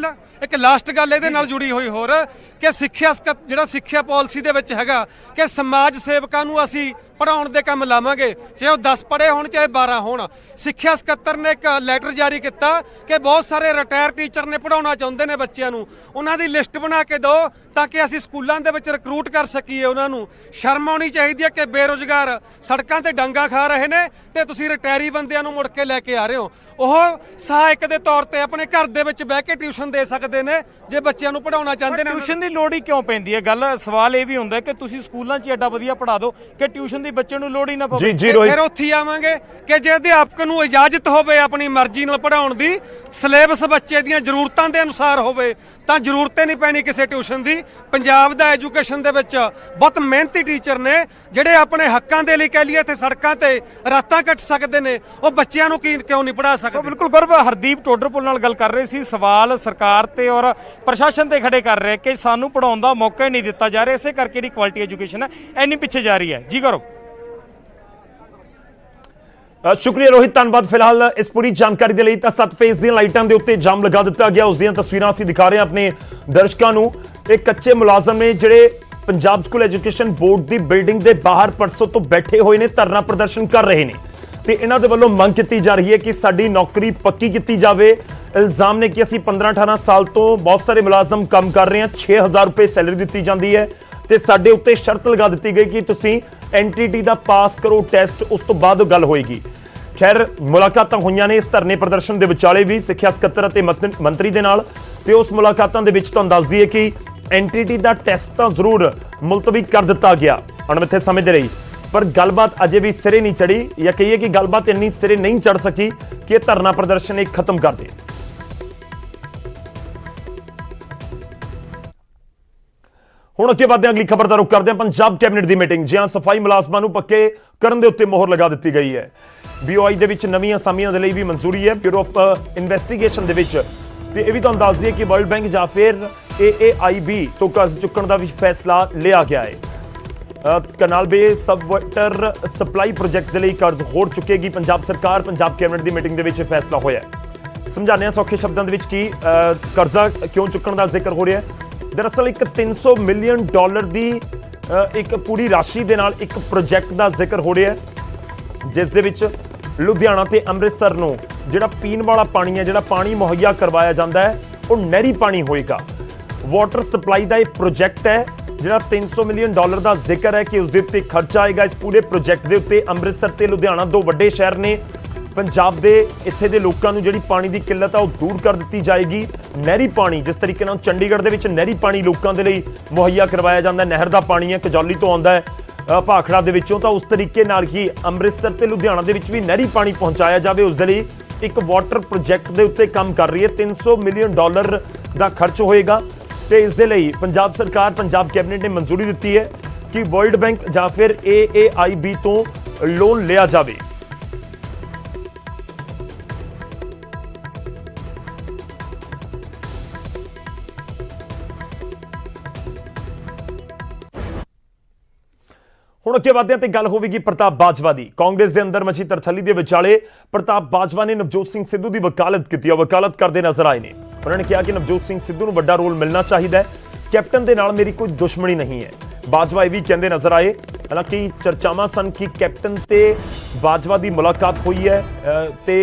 ਲਾਸਟ ਗੱਲ ਇਹਦੇ ਨਾਲ ਜੁੜੀ ਹੋਈ ਹੋਰ ਕਿ ਜਿਹੜਾ ਸਿੱਖਿਆ ਪਾਲਿਸੀ ਦੇ ਵਿੱਚ ਹੈਗਾ ਕਿ ਸਮਾਜ ਸੇਵਕਾਂ ਨੂੰ ਅਸੀਂ ਪੜਾਉਣ ਦੇ ਕੰਮ ਲਾਵਾਂਗੇ, ਚਾਹੇ ਉਹ 10 ਪੜ੍ਹੇ ਹੋਣ ਚਾਹੇ 12 ਹੋਣ। ਸਿੱਖਿਆ ਸਕੱਤਰ ਨੇ ਇੱਕ ਲੈਟਰ ਜਾਰੀ ਕੀਤਾ ਕਿ ਬਹੁਤ ਸਾਰੇ ਰਿਟਾਇਰ ਟੀਚਰ ਨੇ ਪੜਾਉਣਾ ਚਾਹੁੰਦੇ ਨੇ ਬੱਚਿਆਂ ਨੂੰ, ਉਹਨਾਂ ਦੀ ਲਿਸਟ ਬਣਾ ਕੇ ਦਿਓ ਤਾਂ ਕਿ ਅਸੀਂ ਸਕੂਲਾਂ ਦੇ ਵਿੱਚ ਰਿਕਰੂਟ ਕਰ ਸਕੀਏ ਉਹਨਾਂ ਨੂੰ। ਸ਼ਰਮ ਆਉਣੀ ਚਾਹੀਦੀ ਹੈ ਕਿ ਬੇਰੁਜ਼ਗਾਰ ਸੜਕਾਂ ਤੇ ਡਾਂਗਾ ਖਾ ਰਹੇ ਨੇ ਤੇ ਤੁਸੀਂ ਰਿਟਾਇਰੀ ਬੰਦਿਆਂ ਨੂੰ ਮੁੜ ਕੇ ਲੈ ਕੇ ਆ ਰਹੇ ਹੋ। ਉਹ ਸਹਾਇਕ ਦੇ ਤੌਰ ਤੇ ਆਪਣੇ ਘਰ ਦੇ ਵਿੱਚ ਬਹਿ ਕੇ ਟਿਊਸ਼ਨ ਦੇ ਸਕਦੇ ਨੇ ਜੇ ਬੱਚਿਆਂ ਨੂੰ ਪੜਾਉਣਾ ਚਾਹੁੰਦੇ ਨੇ। ਟਿਊਸ਼ਨ ਦੀ ਲੋੜ ਹੀ ਕਿਉਂ ਪੈਂਦੀ ਹੈ? ਸਵਾਲ ਇਹ ਵੀ ਹੁੰਦਾ ਕਿ ਤੁਸੀਂ ਸਕੂਲਾਂ 'ਚ ਐਡਾ ਵਧੀਆ ਪੜ੍ਹਾ ਦਿਓ ਕਿ ਟਿਊਸ਼ਨ ਦੀ ਲਈ ਬੱਚੇ ਨੂੰ ਲੋੜ ਹੀ ਨਾ ਜੀ ਪਵੇ। ਜੀ ਰੋਹਿਤ, ਫਿਰ ਉੱਥੇ ਹੀ ਆਵਾਂਗੇ ਕਿ ਜੇ ਅਧਿਆਪਕ ਨੂੰ ਇਜਾਜ਼ਤ ਹੋਵੇ ਆਪਣੀ ਮਰਜ਼ੀ ਨਾਲ ਪੜ੍ਹਾਉਣ ਦੀ, ਸਿਲੇਬਸ ਬੱਚੇ ਦੀਆਂ ਜ਼ਰੂਰਤਾਂ ਦੇ ਅਨੁਸਾਰ ਹੋਵੇ, ਤਾਂ ਜ਼ਰੂਰਤ ਹੀ ਨਹੀਂ ਪੈਣੀ ਕਿਸੇ ਟਿਊਸ਼ਨ ਦੀ। ਪੰਜਾਬ ਦਾ ਐਜੂਕੇਸ਼ਨ ਦੇ ਵਿੱਚ ਬਹੁਤ ਮਿਹਨਤੀ ਟੀਚਰ ਨੇ ਜਿਹੜੇ ਆਪਣੇ ਹੱਕਾਂ ਦੇ ਲਈ ਕਹਿ ਲਈਏ ਤੇ ਸੜਕਾਂ ਤੇ ਰਾਤਾਂ ਕੱਟ ਸਕਦੇ ਨੇ, ਉਹ ਬੱਚਿਆਂ ਨੂੰ ਕਿਉਂ ਨਹੀਂ ਪੜ੍ਹਾ ਸਕਦੇ। ਬਿਲਕੁਲ ਗੌਰਵ, ਹਰਦੀਪ ਟੋਡਰਪੁਲ ਨਾਲ ਗੱਲ ਕਰ ਰਹੇ ਸੀ, ਸਵਾਲ ਸਰਕਾਰ ਤੇ ਔਰ ਪ੍ਰਸ਼ਾਸਨ ਤੇ ਖੜੇ ਕਰ ਰਹੇ ਕਿ ਸਾਨੂੰ ਪੜਾਉਣ ਦਾ ਮੌਕਾ ਹੀ ਨਹੀਂ ਦਿੱਤਾ ਜਾ ਰਿਹਾ, ਇਸੇ ਕਰਕੇ ਜਿਹੜੀ ਕੁਆਲਿਟੀ ਐਜੂਕੇਸ਼ਨ ਹੈ ਇੰਨੀ ਪਿੱਛੇ ਜਾ ਰਹੀ ਹੈ। ਜੀ ਗੌਰਵ। ਸ਼ੁਕਰੀਆ ਰੋਹਿਤ, ਧੰਨਵਾਦ ਫਿਲਹਾਲ ਇਸ ਪੂਰੀ ਜਾਣਕਾਰੀ ਦੇ ਲਈ। ਤਾਂ 7 ਫੇਜ਼ ਦੀਆਂ ਲਾਈਟਾਂ ਦੇ ਉੱਤੇ ਜਾਮ ਲਗਾ ਦਿੱਤਾ ਗਿਆ, ਉਸ ਦੀਆਂ ਤਸਵੀਰਾਂ ਅਸੀਂ ਦਿਖਾ ਰਹੇ ਹਾਂ ਆਪਣੇ ਦਰਸ਼ਕਾਂ ਨੂੰ। ਇਹ ਕੱਚੇ ਮੁਲਾਜ਼ਮ ਨੇ ਜਿਹੜੇ ਪੰਜਾਬ ਸਕੂਲ ਐਜੂਕੇਸ਼ਨ ਬੋਰਡ ਦੀ ਬਿਲਡਿੰਗ ਦੇ ਬਾਹਰ ਪਰਸੋਂ ਤੋਂ ਬੈਠੇ ਹੋਏ ਨੇ, ਧਰਨਾ ਪ੍ਰਦਰਸ਼ਨ ਕਰ ਰਹੇ ਨੇ ਤੇ ਇਹਨਾਂ ਦੇ ਵੱਲੋਂ ਮੰਗ ਕੀਤੀ ਜਾ ਰਹੀ ਹੈ ਕਿ ਸਾਡੀ ਨੌਕਰੀ ਪੱਕੀ ਕੀਤੀ ਜਾਵੇ। ਇਲਜ਼ਾਮ ਨੇ ਕਿ ਅਸੀਂ 15-18 ਸਾਲ ਤੋਂ ਬਹੁਤ ਸਾਰੇ ਮੁਲਾਜ਼ਮ ਕੰਮ ਕਰ ਰਹੇ ਹਾਂ, 6000 ਰੁਪਏ ਸੈਲਰੀ ਦਿੱਤੀ ਜਾਂਦੀ ਹੈ ਤੇ ਸਾਡੇ ਉੱਤੇ ਸ਼ਰਤ ਲਗਾ ਦਿੱਤੀ ਗਈ ਕਿ ਤੁਸੀਂ ਐਨਟੀਟੀ ਦਾ ਪਾਸ ਕਰੋ ਟੈਸਟ, ਉਸ ਤੋਂ ਬਾਅਦ ਗੱਲ ਹੋਏਗੀ। ਖੈਰ, ਮੁਲਾਕਾਤਾਂ ਹੋਈਆਂ ਨੇ ਇਸ ਧਰਨੇ ਪ੍ਰਦਰਸ਼ਨ ਦੇ ਵਿਚਾਲੇ ਵੀ ਸਿੱਖਿਆ ਸਕੱਤਰ ਅਤੇ ਮੰਤਰੀ ਦੇ ਨਾਲ, ਤੇ ਉਸ ਮੁਲਾਕਾਤਾਂ ਦੇ ਵਿੱਚ ਤੁਹਾਨੂੰ ਦੱਸ ਦਈਏ ਕਿ ਐਨਟੀਟੀ ਦਾ ਟੈਸਟ ਤਾਂ ਜ਼ਰੂਰ ਮੁਲਤਵੀ ਕਰ ਦਿੱਤਾ ਗਿਆ ਅਣਮਿੱਥੇ ਸਮੇਂ ਦੇ ਲਈ, ਪਰ ਗੱਲਬਾਤ ਅਜੇ ਵੀ ਸਿਰੇ ਨਹੀਂ ਚੜੀ, ਜਾਂ ਕਹੀਏ ਕਿ ਗੱਲਬਾਤ ਇੰਨੀ ਸਿਰੇ ਨਹੀਂ ਚੜ ਸਕੀ ਕਿ ਇਹ ਧਰਨਾ ਪ੍ਰਦਰਸ਼ਨ ਇੱਕ ਖਤਮ ਕਰ ਦੇ। ਹੁਣ ਅੱਗੇ ਵਧਦੇ ਹਾਂ, ਅਗਲੀ ਖਬਰ ਦਾ ਰੁਖ ਕਰਦੇ ਹਾਂ। ਪੰਜਾਬ ਕੈਬਨਿਟ ਦੀ ਮੀਟਿੰਗ, ਜਿਹਾਂ ਸਫਾਈ ਮੁਲਾਜ਼ਮਾਂ ਨੂੰ ਪੱਕੇ ਕਰਨ ਦੇ ਉੱਤੇ ਮੋਹਰ ਲਗਾ ਦਿੱਤੀ ਗਈ ਹੈ। BOI ਦੇ ਵਿੱਚ ਨਵੀਆਂ ਅਸਾਮੀਆਂ ਦੇ ਲਈ ਵੀ ਮਨਜ਼ੂਰੀ ਹੈ ਬਿਊਰੋ ਆਫ ਇਨਵੈਸਟੀਗੇਸ਼ਨ ਦੇ ਵਿੱਚ। ਤੇ ਇਹ ਵੀ ਤੁਹਾਨੂੰ ਦੱਸ ਦਈਏ ਕਿ ਵਰਲਡ ਬੈਂਕ ਜਾਂ ਫਿਰ AAIB ਤੋਂ ਕਰਜ਼ ਚੁੱਕਣ ਦਾ ਵੀ ਫੈਸਲਾ ਲਿਆ ਗਿਆ ਹੈ। ਕਨਾਲ ਬੇ ਸਬ ਵਾਟਰ ਸਪਲਾਈ ਪ੍ਰੋਜੈਕਟ ਦੇ ਲਈ ਕਰਜ਼ ਹੋਰ ਚੁੱਕੇਗੀ ਪੰਜਾਬ ਸਰਕਾਰ। ਪੰਜਾਬ ਕੈਬਨਿਟ ਦੀ ਮੀਟਿੰਗ ਦੇ ਵਿੱਚ ਇਹ ਫੈਸਲਾ ਹੋਇਆ ਹੈ। ਸਮਝਾਉਂਦੇ ਹਾਂ ਸੌਖੇ ਸ਼ਬਦਾਂ ਦੇ ਵਿੱਚ ਕਿ ਕਰਜ਼ਾ ਕਿਉਂ ਚੁੱਕਣ ਦਾ ਜ਼ਿਕਰ ਹੋ ਰਿਹਾ ਹੈ। ਦਰਅਸਲ ਇੱਕ $300 ਮਿਲੀਅਨ ਦੀ ਇੱਕ ਪੂਰੀ ਰਾਸ਼ੀ ਦੇ ਨਾਲ ਇੱਕ ਪ੍ਰੋਜੈਕਟ ਦਾ ਜ਼ਿਕਰ ਹੋ ਰਿਹਾ ਹੈ, ਜਿਸ ਦੇ ਵਿੱਚ ਲੁਧਿਆਣਾ ਤੇ ਅੰਮ੍ਰਿਤਸਰ ਨੂੰ ਜਿਹੜਾ ਪੀਣ ਵਾਲਾ ਪਾਣੀ ਹੈ, ਜਿਹੜਾ ਪਾਣੀ ਮੁਹੱਈਆ ਕਰਵਾਇਆ ਜਾਂਦਾ ਹੈ, ਉਹ ਨਹਿਰੀ ਪਾਣੀ ਹੋਏਗਾ। ਵਾਟਰ ਸਪਲਾਈ ਦਾ ਇਹ ਪ੍ਰੋਜੈਕਟ ਹੈ ਜਿਹੜਾ $300 ਮਿਲੀਅਨ ਦਾ ਜ਼ਿਕਰ ਹੈ ਕਿ ਉਸ ਦੇ ਉੱਤੇ ਖਰਚਾ ਆਏਗਾ। ਇਸ ਪੂਰੇ ਪ੍ਰੋਜੈਕਟ ਦੇ ਉੱਤੇ ਅੰਮ੍ਰਿਤਸਰ ਤੇ ਲੁਧਿਆਣਾ ਦੋ ਵੱਡੇ ਸ਼ਹਿਰ ਨੇ ਪੰਜਾਬ ਦੇ, ਇੱਥੇ ਦੇ ਲੋਕਾਂ ਨੂੰ ਜਿਹੜੀ ਪਾਣੀ ਦੀ ਕਿੱਲਤ ਆ ਉਹ ਦੂਰ ਕਰ ਦਿੱਤੀ ਜਾਏਗੀ। ਨਹਿਰੀ ਪਾਣੀ ਜਿਸ ਤਰੀਕੇ ਨਾਲ ਚੰਡੀਗੜ੍ਹ ਦੇ ਵਿੱਚ ਨਹਿਰੀ ਪਾਣੀ ਲੋਕਾਂ ਦੇ ਲਈ ਮੁਹੱਈਆ ਕਰਵਾਇਆ ਜਾਂਦਾ, ਨਹਿਰ ਦਾ ਪਾਣੀ ਹੈ, ਕਜੌਲੀ ਤੋਂ ਆਉਂਦਾ ਹੈ ਭਾਖੜਾ ਦੇ ਵਿੱਚੋਂ, ਤਾਂ ਉਸ ਤਰੀਕੇ ਨਾਲ ਹੀ ਅੰਮ੍ਰਿਤਸਰ ਤੇ ਲੁਧਿਆਣਾ ਦੇ ਵਿੱਚ ਵੀ ਨਹਿਰੀ ਪਾਣੀ ਪਹੁੰਚਾਇਆ ਜਾਵੇ। ਉਸ ਦੇ ਲਈ ਇੱਕ ਵਾਟਰ ਪ੍ਰੋਜੈਕਟ ਦੇ ਉੱਤੇ ਕੰਮ ਕਰ ਰਹੀ ਹੈ। $300 ਮਿਲੀਅਨ ਦਾ ਖਰਚ ਹੋਏਗਾ ਤੇ ਇਸ ਦੇ ਲਈ ਪੰਜਾਬ ਸਰਕਾਰ, ਪੰਜਾਬ ਕੈਬਨਿਟ ਨੇ ਮਨਜ਼ੂਰੀ ਦਿੱਤੀ ਹੈ ਕਿ ਵਰਲਡ ਬੈਂਕ ਜਾਂ ਫਿਰ AAIB ਤੋਂ ਲੋਨ ਲਿਆ ਜਾਵੇ। ਹੁਣ ਅੱਗੇ ਵਧਦੇ ਹਾਂ ਤੇ ਗੱਲ ਹੋਵੇਗੀ ਪ੍ਰਤਾਪ ਬਾਜਵਾ ਦੀ। ਕਾਂਗਰਸ ਦੇ ਅੰਦਰ ਮਚੀ ਤਰਥੱਲੀ ਦੇ ਵਿਚਾਲੇ ਪ੍ਰਤਾਪ ਬਾਜਵਾ ਨੇ ਨਵਜੋਤ ਸਿੰਘ ਸਿੱਧੂ ਦੀ ਵਕਾਲਤ ਕੀਤੀ। ਵਕਾਲਤ ਕਰਦੇ ਨਜ਼ਰ ਆਏ ਨੇ। ਉਹਨਾਂ ਨੇ ਕਿਹਾ ਕਿ ਨਵਜੋਤ ਸਿੰਘ ਸਿੱਧੂ ਨੂੰ ਵੱਡਾ ਰੋਲ ਮਿਲਣਾ ਚਾਹੀਦਾ ਹੈ, ਕੈਪਟਨ ਦੇ ਨਾਲ ਮੇਰੀ ਕੋਈ ਦੁਸ਼ਮਣੀ ਨਹੀਂ ਹੈ। ਬਾਜਵਾ ਇਹ ਵੀ ਕਹਿੰਦੇ ਨਜ਼ਰ ਆਏ, ਹਾਲਾਂਕਿ ਚਰਚਾਵਾਂ ਸਨ ਕਿ ਕੈਪਟਨ ਤੇ ਬਾਜਵਾ ਦੀ ਮੁਲਾਕਾਤ ਹੋਈ ਹੈ ਤੇ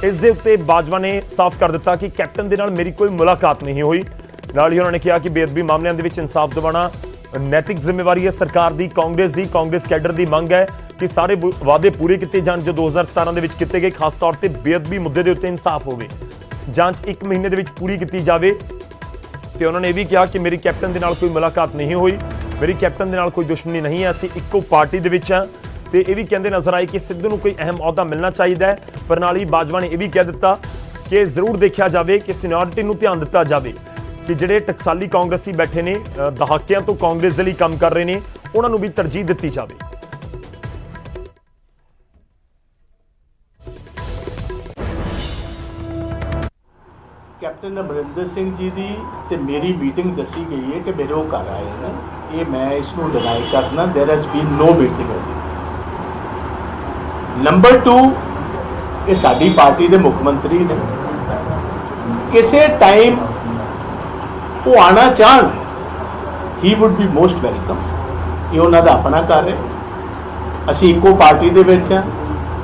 ਇਸ ਦੇ ਉੱਤੇ ਬਾਜਵਾ ਨੇ ਸਾਫ਼ ਕਰ ਦਿੱਤਾ ਕਿ ਕੈਪਟਨ ਦੇ ਨਾਲ ਮੇਰੀ ਕੋਈ ਮੁਲਾਕਾਤ ਨਹੀਂ ਹੋਈ। ਨਾਲ ਹੀ ਉਹਨਾਂ ਨੇ ਕਿਹਾ ਕਿ ਬੇਅਦਬੀ ਮਾਮਲਿਆਂ ਦੇ ਵਿੱਚ ਇਨਸਾਫ ਦਿਵਾਉਣਾ ਨੈਤਿਕ ਜ਼ਿੰਮੇਵਾਰੀ ਹੈ ਸਰਕਾਰ ਦੀ, ਕਾਂਗਰਸ ਦੀ। ਕਾਂਗਰਸ ਕੈਡਰ ਦੀ ਮੰਗ ਹੈ ਕਿ ਸਾਰੇ ਵਾਅਦੇ ਪੂਰੇ ਕੀਤੇ ਜਾਣ ਜੋ 2017 ਦੇ ਵਿੱਚ ਕੀਤੇ ਗਏ, ਖਾਸ ਤੌਰ ਤੇ ਬੇਅਦਬੀ ਮੁੱਦੇ ਦੇ ਉੱਤੇ ਇਨਸਾਫ ਹੋਵੇ, ਜਾਂਚ 1 ਮਹੀਨੇ ਦੇ ਵਿੱਚ ਪੂਰੀ ਕੀਤੀ ਜਾਵੇ। ਤੇ ਉਹਨਾਂ ਨੇ ਇਹ ਵੀ ਕਿਹਾ ਕਿ ਮੇਰੀ ਕੈਪਟਨ ਦੇ ਨਾਲ ਕੋਈ ਮੁਲਾਕਾਤ ਨਹੀਂ ਹੋਈ, ਮੇਰੀ ਕੈਪਟਨ ਦੇ ਨਾਲ ਕੋਈ ਦੁਸ਼ਮਣੀ ਨਹੀਂ ਹੈ, ਅਸੀਂ ਇੱਕੋ ਪਾਰਟੀ ਦੇ ਵਿੱਚ ਹਾਂ। ਤੇ ਇਹ ਵੀ ਕਹਿੰਦੇ ਨਜ਼ਰ ਆਏ ਕਿ ਸਿੱਧੂ ਨੂੰ ਕੋਈ ਅਹਿਮ ਅਹੁਦਾ ਮਿਲਣਾ ਚਾਹੀਦਾ ਹੈ। ਪਰ ਨਾਲ ਹੀ ਬਾਜਵਾ ਨੇ ਇਹ ਵੀ ਕਹਿ ਦਿੱਤਾ ਕਿ ਜ਼ਰੂਰ ਦੇਖਿਆ ਜਾਵੇ ਕਿ ਸੀਨੀਅਰਿਟੀ ਨੂੰ ਧਿਆਨ ਦਿੱਤਾ ਜਾਵੇ ਕਿ ਜਿਹੜੇ ਟਕਸਾਲੀ ਕਾਂਗਰਸੀ ਬੈਠੇ ਨੇ, ਦਹਾਕਿਆਂ ਤੋਂ ਕਾਂਗਰਸ ਦੇ ਲਈ ਕੰਮ ਕਰ ਰਹੇ ਨੇ, ਉਹਨਾਂ ਨੂੰ ਵੀ ਤਰਜੀਹ ਦਿੱਤੀ ਜਾਵੇ। ਕੈਪਟਨ ਅਮਰਿੰਦਰ ਸਿੰਘ ਜੀ ਦੀ ਤੇ ਮੇਰੀ ਮੀਟਿੰਗ ਦੱਸੀ ਗਈ ਹੈ ਕਿ ਮੇਰੇ ਉਹ ਘਰ ਆਏ ਨੇ। ਇਹ ਮੈਂ ਇਸ ਨੂੰ ਡਿਨਾਈ ਕਰਨਾ, there has been no meeting ਹੈ ਜੀ। ਨੰਬਰ 2, ਇਹ ਸਾਡੀ ਪਾਰਟੀ ਦੇ ਮੁੱਖ ਮੰਤਰੀ ਨੇ, ਕਿਸੇ ਟਾਈਮ ਉਹ ਆਣਾ ਚਾਹਣ, ਹੀ ਵੁੱਡ ਬੀ ਮੋਸਟ ਵੈਲਕਮ। ਇਹ ਉਹਨਾਂ ਦਾ ਆਪਣਾ ਘਰ ਹੈ, ਅਸੀਂ ਇੱਕੋ ਪਾਰਟੀ ਦੇ ਵਿੱਚ ਹਾਂ।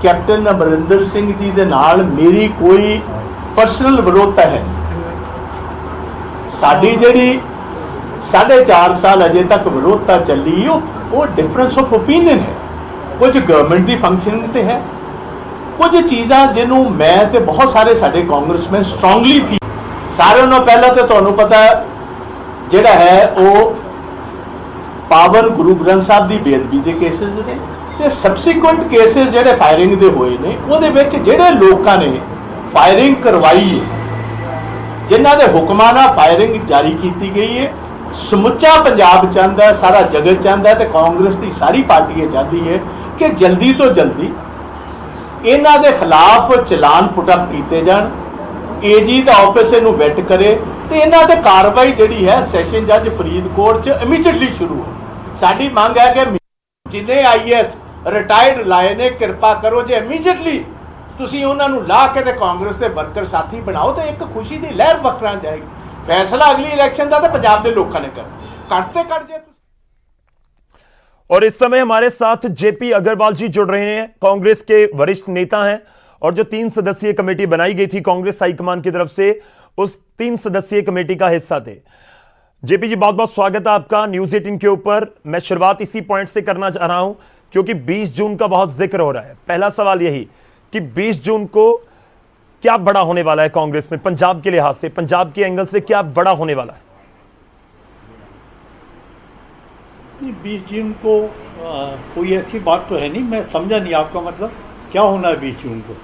ਕੈਪਟਨ ਅਮਰਿੰਦਰ ਸਿੰਘ ਜੀ ਦੇ ਨਾਲ ਮੇਰੀ ਕੋਈ ਪਰਸਨਲ ਵਿਰੋਧਤਾ ਹੈ। ਸਾਡੀ ਜਿਹੜੀ 4.5 ਸਾਲ ਅਜੇ ਤੱਕ ਵਿਰੋਧਤਾ ਚੱਲੀ, ਉਹ ਡਿਫਰੈਂਸ ਆਫ ਓਪੀਨੀਅਨ ਹੈ। ਕੁਝ ਗਵਰਨਮੈਂਟ ਦੀ ਫੰਕਸ਼ਨਿੰਗ ਤੇ ਹੈ, ਕੁਝ ਚੀਜ਼ਾਂ ਜਿਹਨੂੰ ਮੈਂ ਤੇ ਬਹੁਤ ਸਾਰੇ ਸਾਡੇ ਕਾਂਗਰਸਮੈਨ ਸਟਰੋਂਗਲੀ ਫੀਲ। ਸਾਰਿਆਂ ਨਾਲੋਂ ਪਹਿਲਾਂ ਤਾਂ ਤੁਹਾਨੂੰ ਪਤਾ ਜਿਹੜਾ ਹੈ ਉਹ ਪਾਵਨ ਗੁਰੂ ਗ੍ਰੰਥ ਸਾਹਿਬ ਦੀ ਬੇਅਦਬੀ ਦੇ ਕੇਸਿਸ ਨੇ, ਤੇ ਸਬਸੀਕੁਐਂਟ ਕੇਸਿਸ ਜਿਹੜੇ ਫਾਇਰਿੰਗ ਦੇ ਹੋਏ ਨੇ ਉਹਦੇ ਵਿੱਚ ਜਿਹੜੇ ਲੋਕਾਂ ਨੇ ਫਾਇਰਿੰਗ ਕਰਵਾਈ ਹੈ, ਜਿਨ੍ਹਾਂ ਦੇ ਹੁਕਮਾਂ ਨਾਲ ਫਾਇਰਿੰਗ ਜਾਰੀ ਕੀਤੀ ਗਈ ਹੈ, ਸਮੁੱਚਾ ਪੰਜਾਬ ਚਾਹੁੰਦਾ ਹੈ, ਸਾਰਾ ਜਗਤ ਚਾਹੁੰਦਾ ਹੈ ਤੇ ਕਾਂਗਰਸ ਦੀ ਸਾਰੀ ਪਾਰਟੀ ਇਹ ਚਾਹਦੀ ਹੈ ਕਿ ਜਲਦੀ ਤੋਂ ਜਲਦੀ ਇਹਨਾਂ ਦੇ ਖਿਲਾਫ ਚਲਾਨ ਪੁਟਅਪ ਕੀਤੇ ਜਾਣ, ਏਜੀ ਦਾ ਆਫਿਸ ਇਹਨੂੰ ਵੈਟ ਕਰੇ ਤੇ ਇਹਨਾਂ ਤੇ ਕਾਰਵਾਈ ਜਿਹੜੀ ਹੈ ਸੈਸ਼ਨ ਜੱਜ ਫਰੀਦਕੋਟ 'ਚ ਇਮੀਡੀਏਟਲੀ ਸ਼ੁਰੂ ਹੋ। ਸਾਡੀ ਮੰਗ ਹੈ ਕਿ ਜਿੰਨੇ ਆਈਐਸ ਰਿਟਾਇਰਡ ਲਾਏ ਨੇ ਕਿਰਪਾ ਕਰੋ ਜੇ ਇਮੀਡੀਏਟਲੀ ਤੁਸੀਂ ਉਹਨਾਂ ਨੂੰ ਲਾ ਕੇ ਤੇ ਕਾਂਗਰਸ ਦੇ ਵਰਕਰ ਸਾਥੀ ਬਣਾਓ ਤੇ ਇੱਕ ਖੁਸ਼ੀ ਦੀ ਲਹਿਰ ਵਕਰਾਂ ਜਾਏਗੀ। ਫੈਸਲਾ ਅਗਲੀ ਇਲੈਕਸ਼ਨ ਦਾ ਤੇ ਪੰਜਾਬ ਦੇ ਲੋਕਾਂ ਨੇ ਕਰਨਾ। ਕੱਟ ਤੇ ਕੱਟ ਜੇ और इस समय हमारे साथ जेपी अग्रवाल जी जुड़ रहे हैं, कांग्रेस के वरिष्ठ नेता हैं और जो 3 सदस्यीय कमेटी बनाई गई थी कांग्रेस हाईकमान की तरफ से, उस 3 सदस्यीय कमेटी का हिस्सा थे। जेपी जी बहुत बहुत स्वागत है आपका न्यूज़ 18 के ऊपर। मैं शुरुआत इसी पॉइंट से करना चाह रहा हूं क्योंकि 20 जून का बहुत जिक्र हो रहा है। पहला सवाल यही कि 20 जून को क्या बड़ा होने वाला है कांग्रेस में, पंजाब के लिहाज से, पंजाब के एंगल से क्या बड़ा होने वाला है? 20 जून को कोई ऐसी बात तो है नहीं। मैं समझा नहीं आपका मतलब क्या होना है 20 जून को।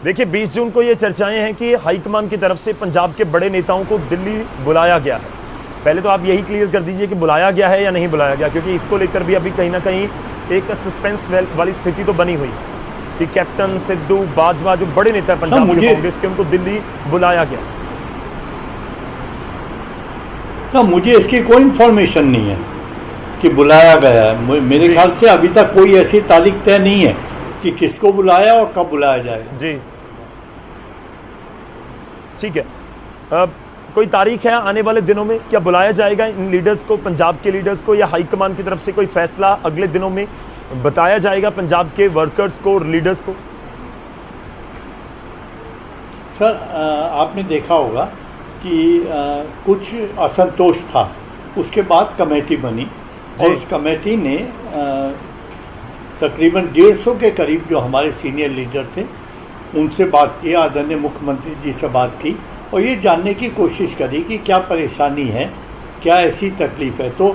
देखिए 20 जून को ये चर्चाएं हैं कि हाईकमान की तरफ से पंजाब के बड़े नेताओं को दिल्ली बुलाया गया है। पहले तो आप यही क्लियर कर दीजिए कि बुलाया गया है या नहीं बुलाया गया, क्योंकि इसको लेकर भी अभी कहीं ना कहीं एक सस्पेंस वाली स्थिति तो बनी हुई है कि कैप्टन सिद्धू बाजवा जो बड़े नेता है पंजाब के कांग्रेस के, उनको दिल्ली बुलाया गया। तो मुझे इसकी कोई इन्फॉर्मेशन नहीं है कि बुलाया गया है। मेरे ख्याल से अभी तक कोई ऐसी तारीख तय नहीं है कि किसको बुलाया और कब बुलाया जाएगा। जी ठीक है, अब कोई तारीख है आने वाले दिनों में, क्या बुलाया जाएगा इन लीडर्स को, पंजाब के लीडर्स को, या हाईकमान की तरफ से कोई फैसला अगले दिनों में बताया जाएगा पंजाब के वर्कर्स को और लीडर्स को? सर आपने देखा होगा कि कुछ असंतोष था, उसके बाद कमेटी बनी और उस कमेटी ने तकरीबन 150 के करीब जो हमारे सीनियर लीडर थे उनसे बात की, आदरणीय मुख्यमंत्री जी से बात की और ये जानने की कोशिश करी कि क्या परेशानी है, क्या ऐसी तकलीफ़ है। तो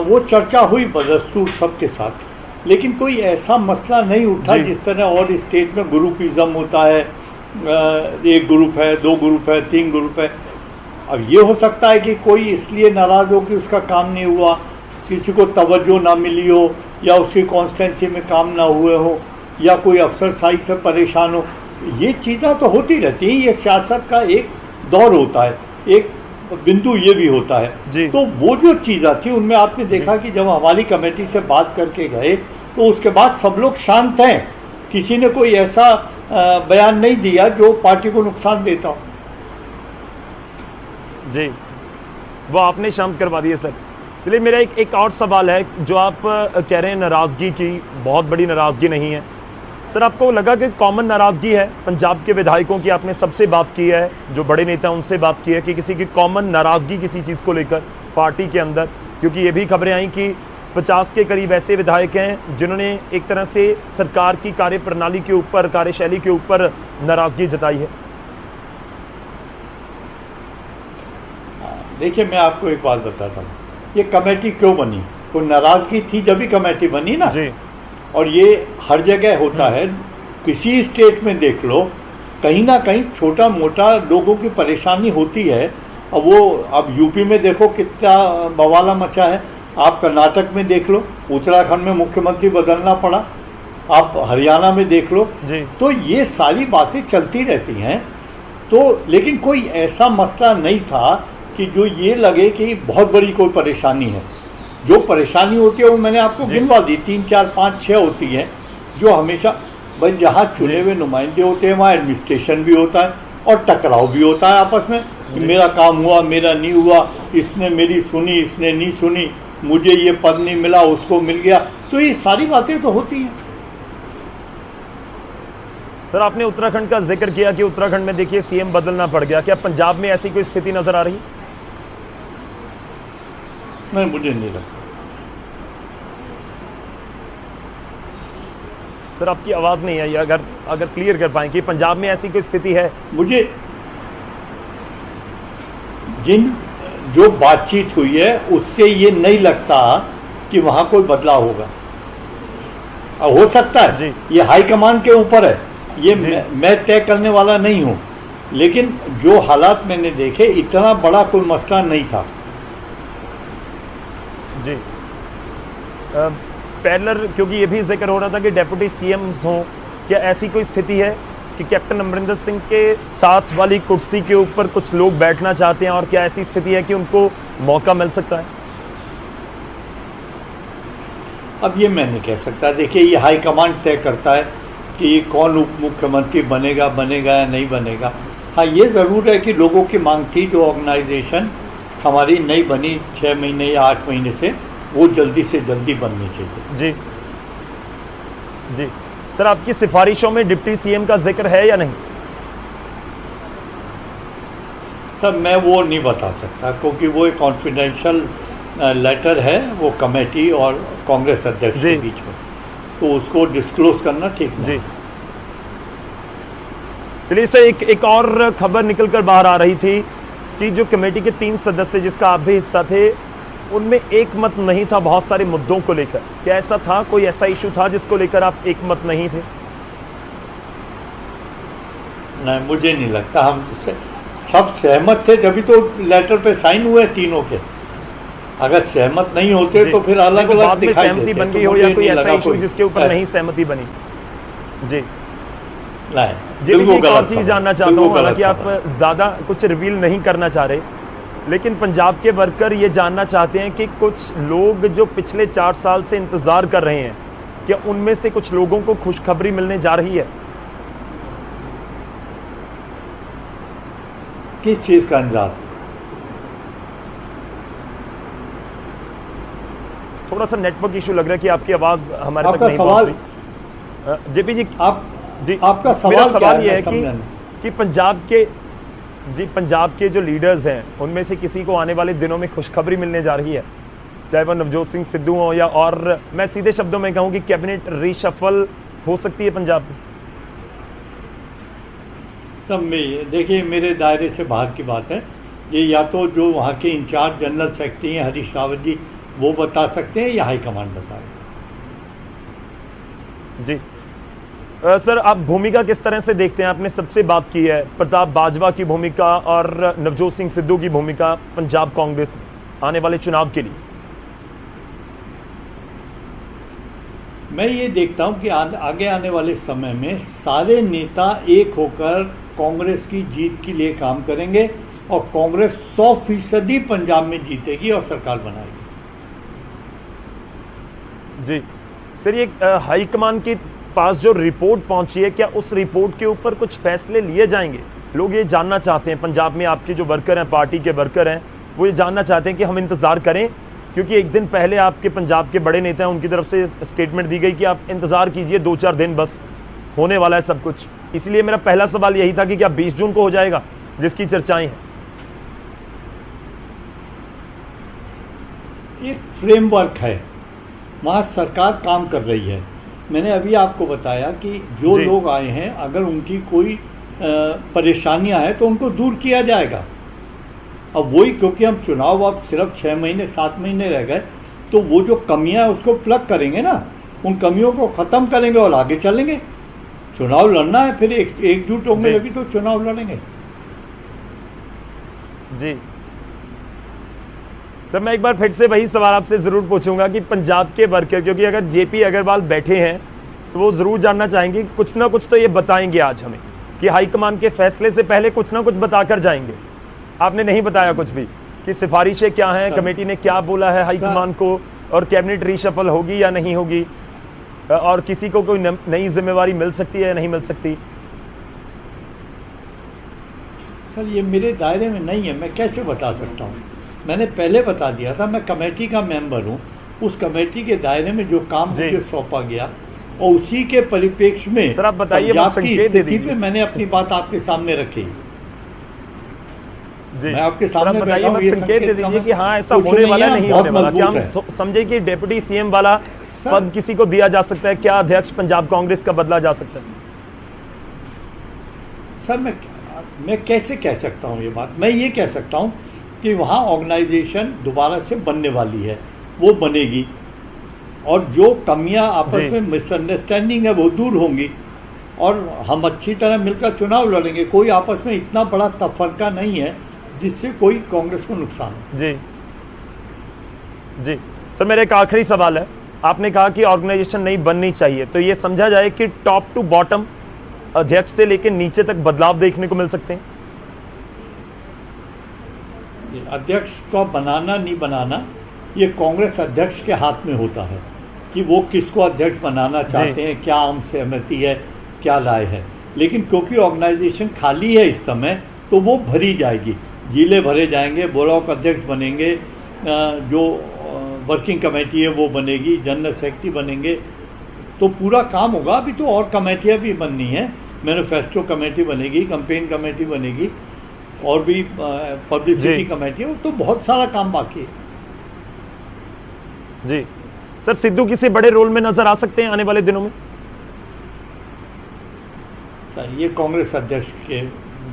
वो चर्चा हुई बदस्तूर सबके साथ, लेकिन कोई ऐसा मसला नहीं उठा जिस तरह और स्टेट में ग्रुपिज़म होता है, एक ग्रुप है, 2 ग्रुप है, 3 ग्रुप है। अब ये हो सकता है कि कोई इसलिए नाराज़ हो कि उसका काम नहीं हुआ, किसी को तवज्जो ना मिली हो या उसकी कॉन्स्टेंसी में काम ना हुए हो या कोई अफसरशाही से परेशान हो। ये चीज़ें तो होती रहती हैं, ये सियासत का एक दौर होता है, एक बिंदु ये भी होता है। तो वो जो चीज़ें थी उनमें आपने देखा कि जब हमारी कमेटी से बात करके गए तो उसके बाद सब लोग शांत हैं, किसी ने कोई ऐसा बयान नहीं दिया जो पार्टी को नुकसान देता हो। जी वो आपने शांत करवा दिए सर। चलिए मेरा एक और सवाल है, जो आप कह रहे हैं नाराज़गी की, बहुत बड़ी नाराज़गी नहीं है सर, आपको लगा कि कॉमन नाराज़गी है पंजाब के विधायकों की? आपने सबसे बात की है, जो बड़े नेता उनसे बात की है कि किसी की कॉमन नाराज़गी किसी चीज़ को लेकर पार्टी के अंदर? क्योंकि ये भी खबरें आई कि 50 के करीब ऐसे विधायक हैं जिन्होंने एक तरह से सरकार की कार्यप्रणाली के ऊपर, कार्यशैली के ऊपर नाराज़गी जताई है। देखिए मैं आपको एक बात बताता हूँ, ये कमेटी क्यों बनी? कोई नाराज़गी थी जब भी कमेटी बनी ना जी। और ये हर जगह होता है, किसी स्टेट में देख लो, कहीं ना कहीं छोटा मोटा लोगों की परेशानी होती है। अब वो अब यूपी में देखो कितना बवाला मचा है, आप कर्नाटक में देख लो, उत्तराखंड में मुख्यमंत्री बदलना पड़ा, आप हरियाणा में देख लो जी। तो ये सारी बातें चलती रहती हैं। तो लेकिन कोई ऐसा मसला नहीं था कि जो ये लगे कि बहुत बड़ी कोई परेशानी है। जो परेशानी होती है वो मैंने आपको गिनवा दी, 3, 4, 5, 6 होती हैं जो हमेशा भाई जहाँ चुने हुए नुमाइंदे होते हैं वहाँ एडमिनिस्ट्रेशन भी होता है और टकराव भी होता है आपस में कि मेरा काम हुआ, मेरा नहीं हुआ, इसने मेरी सुनी, इसने नहीं सुनी, मुझे ये पद नहीं मिला, उसको मिल गया। तो ये सारी बातें तो होती हैं। सर आपने उत्तराखंड का जिक्र किया कि उत्तराखंड में देखिए सीएम बदलना पड़ गया, क्या पंजाब में ऐसी कोई स्थिति नजर आ रही? नहीं, मुझे नहीं लगता। सर आपकी आवाज नहीं आई, अगर क्लियर कर पाएं कि पंजाब में ऐसी कोई स्थिति है? मुझे जिन जो बातचीत हुई है उससे ये नहीं लगता कि वहाँ कोई बदलाव होगा। हो सकता है, जी। ये हाईकमान के ऊपर है, ये जी। मैं तय करने वाला नहीं हूँ, लेकिन जो हालात मैंने देखे इतना बड़ा कोई मसला नहीं था। जी पैरेलल, क्योंकि ये भी जिक्र हो रहा था कि डेप्यूटी सीएम हों, क्या ऐसी कोई स्थिति है कि कैप्टन अमरिंदर सिंह के साथ वाली कुर्सी के ऊपर कुछ लोग बैठना चाहते हैं, और क्या ऐसी स्थिति है कि उनको मौका मिल सकता है? अब ये मैं नहीं कह सकता। देखिए, ये हाईकमांड तय करता है कि ये कौन उप मुख्यमंत्री बनेगा या नहीं बनेगा। हाँ, ये ज़रूर है कि लोगों की मांग थी, जो ऑर्गेनाइजेशन हमारी नहीं बनी 6 महीने या 8 महीने से, वो जल्दी से जल्दी बननी चाहिए। जी जी सर, आपकी सिफारिशों में डिप्टी सीएम का जिक्र है या नहीं? सर, मैं वो नहीं बता सकता, क्योंकि वो एक कॉन्फिडेंशियल लेटर है, वो कमेटी और कांग्रेस अध्यक्ष जी। के बीच में, तो उसको डिस्क्लोज करना ठीक नहीं। जी चलिए सर, एक और खबर निकल कर बाहर आ रही थी कि जो कमेटी के 3 सदस्य जिसका आप भी हिस्सा थे, उनमें एक मत नहीं था बहुत सारे मुद्दों को लेकर। क्या ऐसा था, कोई ऐसा इशू था जिसको लेकर आप एक मत नहीं थे? नहीं, मुझे नहीं लगता। हम सब सहमत थे, तभी तो लेटर पे साइन हुए तीनों के। अगर सहमत नहीं होते तो फिर अलग बाद अलग में दिखाई सहमति देते। बन गई तो हो या मुझे कोई नहीं ऐसा लगा इशू कोई- जिसके ऊपर नहीं सहमति बनी? जी नहीं, जी, बिल्कुल एक और गलत चीज खबर, जानना चाहता बिल्कुल हूँ, गलत हालांकि आप खबर। ज्यादा कुछ रिवील नहीं करना चाह रहे, लेकिन पंजाब के वर्कर ये जानना चाहते हैं कि कुछ लोग जो पिछले 4 साल से इंतजार कर रहे हैं, क्या उनमें से कुछ लोगों को खुशखबरी मिलने जा रही है? किस चीज का अंदाज? थोड़ा सा नेटवर्क इशू लग रहा है कि आपकी आवाज हमारे तक आपका नहीं पहुंच सवाल, रही। जेपी जी, आप जी आपका मेरा सवाल क्या सवाल है, ये है मैं समझा नहीं। कि पंजाब के जो लीडर्स हैं, उनमें से किसी को आने वाले दिनों में खुशखबरी मिलने जा रही है, चाहे वह नवजोत सिंह सिद्धू हो या और मैं सीधे शब्दों में कहूं कि कैबिनेट रीशफल हो सकती है पंजाब में? सब में देखिए, मेरे दायरे से बाहर की बात है ये। या तो जो वहाँ के इंचार्ज जनरल सेक्रेटरी हैं हरीश रावत जी, वो बता सकते हैं, या हाईकमांड बताए। जी सर, आप भूमिका किस तरह से देखते हैं? आपने सबसे बात की है प्रताप बाजवा की भूमिका और नवजोत सिंह सिद्धू की भूमिका पंजाब कांग्रेस आने वाले चुनाव के लिए। मैं ये देखता हूँ कि आगे आने वाले समय में सारे नेता एक होकर कांग्रेस की जीत के लिए काम करेंगे, और कांग्रेस 100% पंजाब में जीतेगी और सरकार बनाएगी। जी सर, ये हाईकमान के पास जो रिपोर्ट पहुंची है, क्या उस रिपोर्ट के ऊपर कुछ फैसले लिए जाएंगे? लोग ये जानना चाहते हैं, पंजाब में आपके जो वर्कर हैं, पार्टी के वर्कर हैं, वो ये जानना चाहते हैं कि हम इंतज़ार करें, क्योंकि एक दिन पहले आपके पंजाब के बड़े नेता हैं, उनकी तरफ से स्टेटमेंट दी गई कि आप इंतज़ार कीजिए, 2-4 दिन बस होने वाला है सब कुछ। इसलिए मेरा पहला सवाल यही था कि क्या 20 जून को हो जाएगा, जिसकी चर्चाएं हैं? एक फ्रेमवर्क है, वहाँ सरकार काम कर रही है। मैंने अभी आपको बताया कि जो जी। लोग आए हैं, अगर उनकी कोई परेशानियां हैं तो उनको दूर किया जाएगा। अब वही, क्योंकि हम चुनाव अब सिर्फ 6 महीने 7 महीने रह गए, तो वो जो कमियां हैं उसको प्लग करेंगे ना, उन कमियों को ख़त्म करेंगे और आगे चलेंगे। चुनाव लड़ना है, फिर एकजुट होंगे जी। अभी तो चुनाव लड़ेंगे। जी सर, मैं एक बार फिर से वही सवाल आपसे ज़रूर पूछूंगा कि पंजाब के वर्कर, क्योंकि अगर जेपी अग्रवाल बैठे हैं तो वो ज़रूर जानना चाहेंगे, कुछ ना कुछ तो ये बताएंगे आज हमें कि हाईकमान के फैसले से पहले कुछ ना कुछ बताकर जाएंगे। आपने नहीं बताया कुछ भी कि सिफारिशें क्या हैं, कमेटी ने क्या बोला है हाईकमान को, और कैबिनेट रीशफल होगी या नहीं होगी, और किसी को कोई नई जिम्मेवारी मिल सकती है या नहीं मिल सकती। सर, ये मेरे दायरे में नहीं है, मैं कैसे बता सकता हूँ? मैंने पहले बता दिया था, मैं कमेटी का मेंबर हूँ। उस कमेटी के दायरे में जो काम जी। मुझे सौंपा गया, और उसी के परिप्रेक्ष्य में सर, आप बताइए, पंजाब बस की संकेत दे स्थिति दीजिए। पे मैंने अपनी बात आपके सामने रखी। जी मैं आपके सर, आप सामने बताइए, बैठा हूँ, मत ये संकेत दे संकेत दीजिए कि हाँ ऐसा कुछ होने नहीं वाला है, नहीं बहुत होने वाला। क्या हम मजबूत है। समझे कि डिप्टी सीएम वाला सर- पद किसी को दिया जा सकता है? क्या अध्यक्ष पंजाब कांग्रेस का बदला जा सकता है? सर, मैं कैसे कह सकता हूँ ये बात? मैं ये कह सकता हूँ कि वहाँ ऑर्गेनाइजेशन दोबारा से बनने वाली है, वो बनेगी। और जो कमियां आपस जी। में मिसअंडरस्टैंडिंग है वो दूर होंगी और हम अच्छी तरह मिलकर चुनाव लड़ेंगे। कोई आपस में इतना बड़ा तफरका नहीं है जिससे कोई कांग्रेस को नुकसान हो। जी जी सर, मेरा एक आखिरी सवाल है। आपने कहा कि ऑर्गेनाइजेशन नहीं बननी चाहिए, तो ये समझा जाए कि टॉप टू बॉटम अध्यक्ष से लेकर नीचे तक बदलाव देखने को मिल सकते हैं? अध्यक्ष को बनाना नहीं बनाना ये कांग्रेस अध्यक्ष के हाथ में होता है कि वो किसको अध्यक्ष बनाना चाहते हैं, क्या आम सहमति है, क्या राय है। लेकिन क्योंकि ऑर्गेनाइजेशन खाली है इस समय, तो वो भरी जाएगी, जिले भरे जाएंगे, ब्लॉक अध्यक्ष बनेंगे, जो वर्किंग कमेटी है वो बनेगी, जनरल सेक्रेटरी बनेंगे, तो पूरा काम होगा। अभी तो और कमेटियाँ भी बननी है, मैनिफेस्टो कमेटी बनेगी, कैंपेन कमेटी बनेगी, और भी पब्लिसिटी कमेटी है, तो बहुत सारा काम बाकी है। जी सर, सिद्धू किसी बड़े रोल में नजर आ सकते हैं आने वाले दिनों में? सर, ये कांग्रेस अध्यक्ष के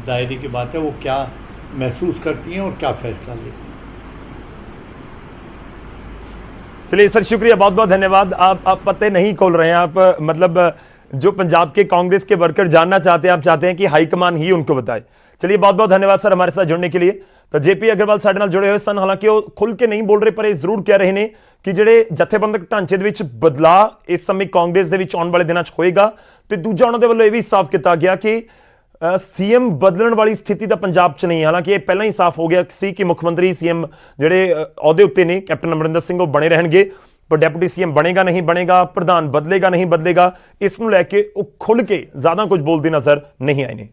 दायरे की बात है, वो क्या महसूस करती हैं और क्या फैसला लेती हैं। चलिए सर, शुक्रिया, बहुत बहुत धन्यवाद। आप पते नहीं खोल रहे हैं, आप मतलब जो पंजाब के कांग्रेस के वर्कर जानना चाहते हैं, आप चाहते हैं कि हाईकमान ही उनको बताए। चलिए, बहुत बहुत धन्यवाद सर हमारे साथ जुड़ने के लिए। तो जेपी अग्रवाल साडे नाल जुड़े हुए सन, हालांकि वो खुल के नहीं बोल रहे, पर ये जरूर कह रहे हैं कि ਜਿਹੜੇ ਜਥੇਬੰਦਕ ਢਾਂਚੇ ਦੇ ਵਿੱਚ ਬਦਲਾਅ ਇਸ ਸਮੇਂ ਕਾਂਗਰਸ ਦੇ ਵਿੱਚ ਆਉਣ ਵਾਲੇ ਦਿਨਾਂ 'ਚ ਹੋਏਗਾ। ਤੇ ਦੂਜਾ ਉਹਨਾਂ ਦੇ ਵੱਲੋਂ ਇਹ ਵੀ ਸਾਫ਼ ਕੀਤਾ ਗਿਆ ਕਿ ਸੀਐਮ ਬਦਲਣ ਵਾਲੀ ਸਥਿਤੀ ਤਾਂ ਪੰਜਾਬ 'ਚ ਨਹੀਂ। ਹਾਲਾਂਕਿ ਇਹ ਪਹਿਲਾਂ ਹੀ ਸਾਫ਼ ਹੋ ਗਿਆ ਸੀ ਕਿ ਮੁੱਖ ਮੰਤਰੀ ਸੀਐਮ ਜਿਹੜੇ ਅਹੁਦੇ ਉੱਤੇ ਨੇ ਕੈਪਟਨ ਅਮਰਿੰਦਰ ਸਿੰਘ, ਉਹ ਬਣੇ ਰਹਿਣਗੇ, ਪਰ ਡਿਪਟੀ ਸੀਐਮ ਬਣੇਗਾ ਨਹੀਂ ਬਣੇਗਾ, ਪ੍ਰਧਾਨ ਬਦਲੇਗਾ ਨਹੀਂ ਬਦਲੇਗਾ, ਇਸ ਨੂੰ ਲੈ ਕੇ ਉਹ ਖੁੱਲ ਕੇ ਜ਼ਿਆਦਾ ਕੁਝ ਬੋਲਦੇ ਨਜ਼ਰ ਨਹੀਂ ਆਏ ਨੇ।